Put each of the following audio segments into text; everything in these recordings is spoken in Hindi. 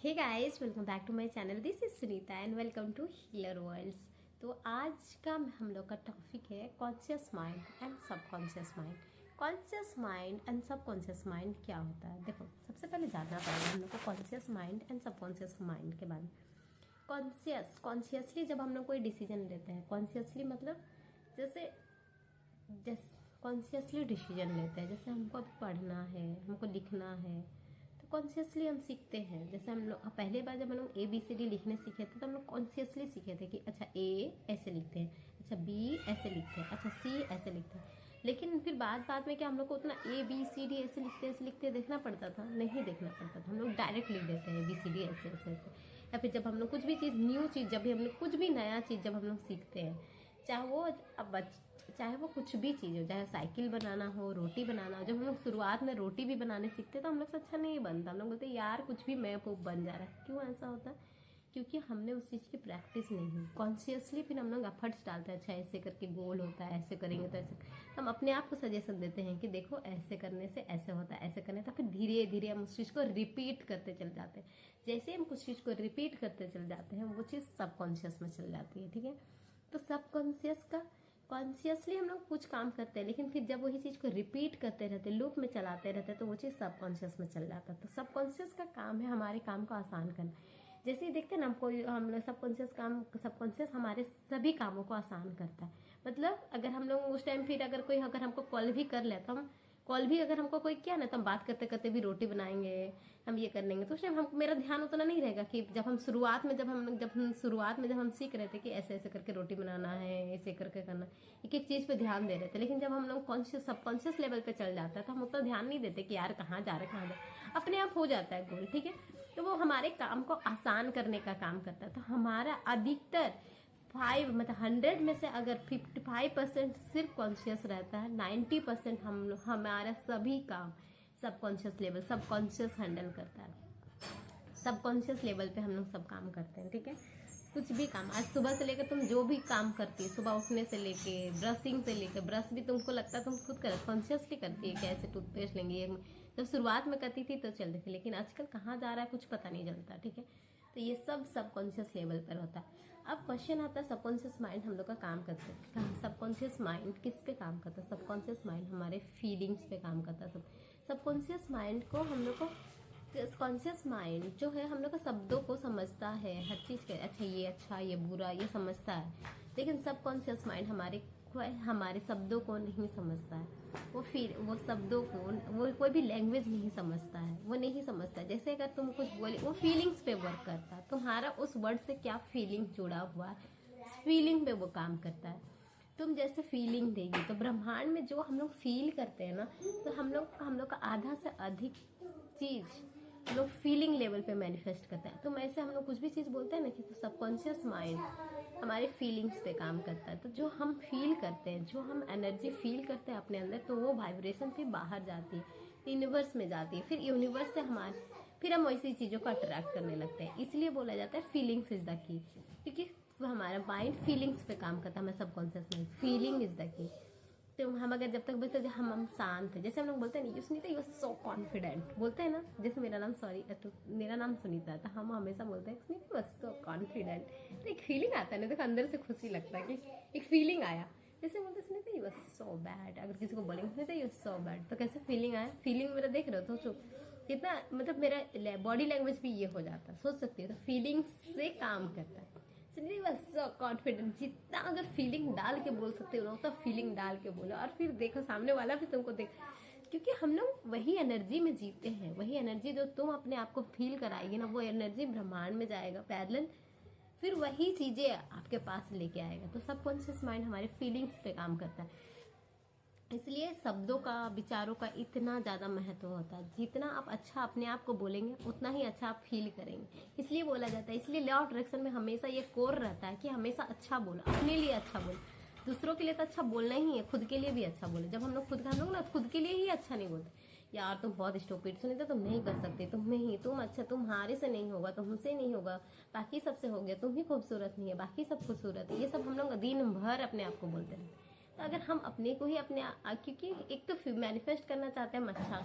Hey guys, welcome back to my channel. This is Sunita and welcome to healer worlds. तो आज का हम लोग का टॉपिक है conscious mind and subconscious mind. Conscious mind and subconscious mind क्या होता है? देखो, सबसे पहले जानना पड़ेगा हम लोग को conscious mind and subconscious mind के बारे में। कॉन्शियसली जब हम लोग कोई डिसीजन लेते हैं, कॉन्शियसली मतलब जैसे कॉन्शियसली डिसीजन लेते हैं। जैसे हमको अब पढ़ना है, हमको लिखना है, तो कॉन्शियसली हम सीखते हैं। जैसे हम लोग पहले बार जब हम लोग ABCD लिखने सीखे थे तो हम लोग कॉन्शियसली सीखे थे कि अच्छा A ऐसे लिखते हैं, अच्छा B ऐसे लिखते हैं, अच्छा C ऐसे लिखते हैं। लेकिन फिर बाद में क्या हम लोग को उतना ABCD ऐसे लिखते देखना पड़ता था? नहीं देखना पड़ता था, हम लोग डायरेक्ट लिख देते हैं ABCD ऐसे ऐसे ऐसे। या फिर जब हम लोग कुछ भी चीज़ न्यू चीज़, जब भी हम लोग कुछ भी नया चीज़ जब हम लोग सीखते हैं, चाहे वो कुछ भी चीज़ हो, चाहे साइकिल बनाना हो, रोटी बनाना हो। जब हम लोग शुरुआत में रोटी भी बनाने सीखते तो हम लोग से अच्छा नहीं बनता। हम लोग बोलते यार कुछ भी मैं वो बन जा रहा है। क्यों ऐसा होता है? क्योंकि हमने उस चीज़ की प्रैक्टिस नहीं हुई। कॉन्शियसली फिर हम लोग एफर्ट्स डालते हैं, अच्छा ऐसे करके गोल होता है, ऐसे करेंगे तो ऐसे। हम अपने आप को सजेशन देते हैं कि देखो ऐसे करने से ऐसे होता है, ऐसे करने तो फिर धीरे धीरे हम उस चीज़ को रिपीट करते चल जाते हैं। जैसे हम कुछ चीज़ को रिपीट करते चल जाते हैं, वो चीज़ सबकॉन्शियस में चल जाती है। ठीक है, तो सबकॉन्शियस का कॉन्शियसली हम लोग कुछ काम करते हैं, लेकिन फिर जब वही चीज़ को रिपीट करते रहते, लूप में चलाते रहते, तो वो चीज़ सबकॉन्शियस में चल जाता है। तो सबकॉन्शियस का काम है हमारे काम को आसान करना। जैसे ही देखते हैं ना, हम लोग सबकॉन्शियस हमारे सभी कामों को आसान करता है। मतलब अगर हम लोग उस टाइम फिर अगर हमको कॉल भी कर ले, तो हम कॉल भी अगर हमको कोई किया ना, तो हम बात करते करते भी रोटी बनाएंगे, हम ये कर लेंगे। तो उस टाइम हम मेरा ध्यान उतना नहीं रहेगा कि जब हम शुरुआत में जब हम सीख रहे थे कि ऐसे ऐसे करके रोटी बनाना है, ऐसे करके करना, एक एक चीज़ पे ध्यान दे रहे थे। लेकिन जब हम लोग सबकॉन्शियस लेवल पे चल जाता है तो हम उतना ध्यान नहीं देते कि यार कहाँ जा रहे, कहाँ जा रहे, अपने आप हो जाता है गोल। ठीक है, तो वो हमारे काम को आसान करने का काम करता है। तो हमारा अधिकतर 100 में से अगर 55% सिर्फ कॉन्शियस रहता है, 90% हमारा सभी काम सबकॉन्शियस हैंडल करता है। सबकॉन्शियस लेवल पे हम लोग सब काम करते हैं। ठीक है, कुछ भी काम, आज सुबह से लेकर तुम जो भी काम करती है, सुबह उठने से लेके ब्रशिंग से लेकर, ब्रश भी तुमको लगता है तुम खुद कर कॉन्शियसली करती है, कैसे टूथपेस्ट लेंगे। जब शुरुआत में करती थी तो चल रही थी, लेकिन आजकल कहाँ जा रहा है कुछ पता नहीं चलता। ठीक है, तो ये सब सबकॉन्शियस लेवल पर होता है। अब क्वेश्चन आता है सबकॉन्शियस माइंड हम लोग का काम करते हैं। सबकॉन्शियस माइंड किस पे काम करता है? सबकॉन्शियस माइंड हमारे फीलिंग्स पे काम करता है। सबकॉन्शियस माइंड को हम लोग को, कॉन्शियस माइंड जो है हम लोग का शब्दों को समझता है, हर चीज के अच्छा ये बुरा ये समझता है। लेकिन सबकॉन्शियस माइंड हमारे शब्दों को नहीं समझता है। वो शब्दों को, वो कोई भी लैंग्वेज नहीं समझता है, वो नहीं समझता। जैसे अगर तुम कुछ बोले, वो फीलिंग्स पे वर्क करता है। तुम्हारा उस वर्ड से क्या फीलिंग जुड़ा हुआ है, फीलिंग पे वो काम करता है। तुम जैसे फीलिंग देगी तो ब्रह्मांड में जो हम लोग फील करते हैं ना, तो हम लोग का आधा से अधिक चीज हम लोग फीलिंग लेवल पे मैनिफेस्ट करते हैं। तो ऐसे हम लोग कुछ भी चीज बोलते हैं ना कि तो सबकॉन्शियस माइंड हमारे फीलिंग्स पे काम करता है। तो जो हम फील करते हैं, जो हम एनर्जी फील करते हैं अपने अंदर, तो वो वाइब्रेशन फिर बाहर जाती है, यूनिवर्स में जाती है। फिर यूनिवर्स से फिर हम वैसी चीजों को अट्रैक्ट करने लगते हैं। इसलिए बोला जाता है फीलिंग्स इज द की, क्योंकि हमारा माइंड फीलिंग्स पे काम करता है। हमारा subconscious mind, feeling is the key. तो हम अगर जब तक बोलते हैं हम शांत है, जैसे हम लोग बोलते हैं ना, सुनीता यू सो कॉन्फिडेंट, बोलते हैं ना। जैसे मेरा नाम सुनीता है, तो हम हमेशा बोलते हैं सुनीता यू सो कॉन्फिडेंट। तो एक फीलिंग आता है ना, तो अंदर से खुशी लगता है कि एक फीलिंग आया। जैसे बोलते सुनीता यू सो बैड, अगर किसी को बोलेंगे सुनीता यू सो बैड, तो कैसे फीलिंग आया? फीलिंग मेरा देख रहे हो तो कितना, मतलब मेरा बॉडी लैंग्वेज भी ये हो जाता है, सोच सकती है। तो फीलिंग से काम करता है। सो कॉन्फिडेंट, जितना अगर फीलिंग डाल के बोल सकते हो ना, उतना फीलिंग डाल के बोलो, और फिर देखो सामने वाला भी तुमको देख। क्योंकि हम लोग वही एनर्जी में जीते हैं। वही एनर्जी जो तुम अपने आप को फील कराएगी ना, वो एनर्जी ब्रह्मांड में जाएगा पैरेलल, फिर वही चीजें आपके पास लेके आएगा। तो सबकॉन्शियस माइंड हमारे फीलिंग्स पे काम करता है। इसलिए शब्दों का, विचारों का इतना ज्यादा महत्व होता है। जितना आप अच्छा अपने आप को बोलेंगे, उतना ही अच्छा आप फील करेंगे। इसलिए बोला जाता है, इसलिए लॉ ऑफ अट्रैक्शन में हमेशा ये कोर रहता है कि हमेशा अच्छा बोलो, अपने लिए अच्छा बोलो। दूसरों के लिए तो अच्छा बोलना ही है, खुद के लिए भी अच्छा बोले। जब हम लोग ना खुद के लिए ही अच्छा नहीं बोलते, यार तुम बहुत स्टूपिड, सुनीता तुम नहीं कर सकते, तुम अच्छा, तुम्हारे से नहीं होगा, तुमसे नहीं होगा, बाकी सबसे हो गया, तुम ही खूबसूरत नहीं है, बाकी सब खूबसूरत है। ये सब हम लोग दिन भर अपने आप को बोलते हैं। तो अगर हम अपने को ही क्योंकि एक तो मैनिफेस्ट करना चाहते हैं हम अच्छा,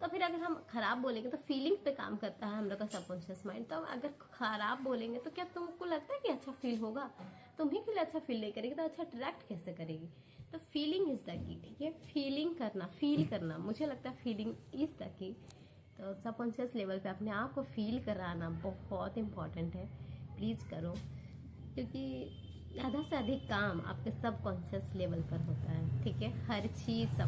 तो फिर अगर हम खराब बोलेंगे तो फीलिंग पे काम करता है हम लोग का सबकॉन्शियस माइंड। तो अगर खराब बोलेंगे तो क्या तुमको लगता है कि अच्छा फील होगा? तुम ही के लिए अच्छा फील नहीं करेगी तो अच्छा अट्रैक्ट कैसे करेगी? तो फीलिंग इज द की, ठीक है? फीलिंग करना, फील करना, मुझे लगता है फीलिंग इज द की। तो सबकॉन्शियस लेवल पे अपने आप को फील कराना बहुत इम्पॉर्टेंट है। प्लीज़ करो, क्योंकि आधा से अधिक काम आपके सबकॉन्शियस लेवल पर होता है, ठीक है? हर चीज़ सब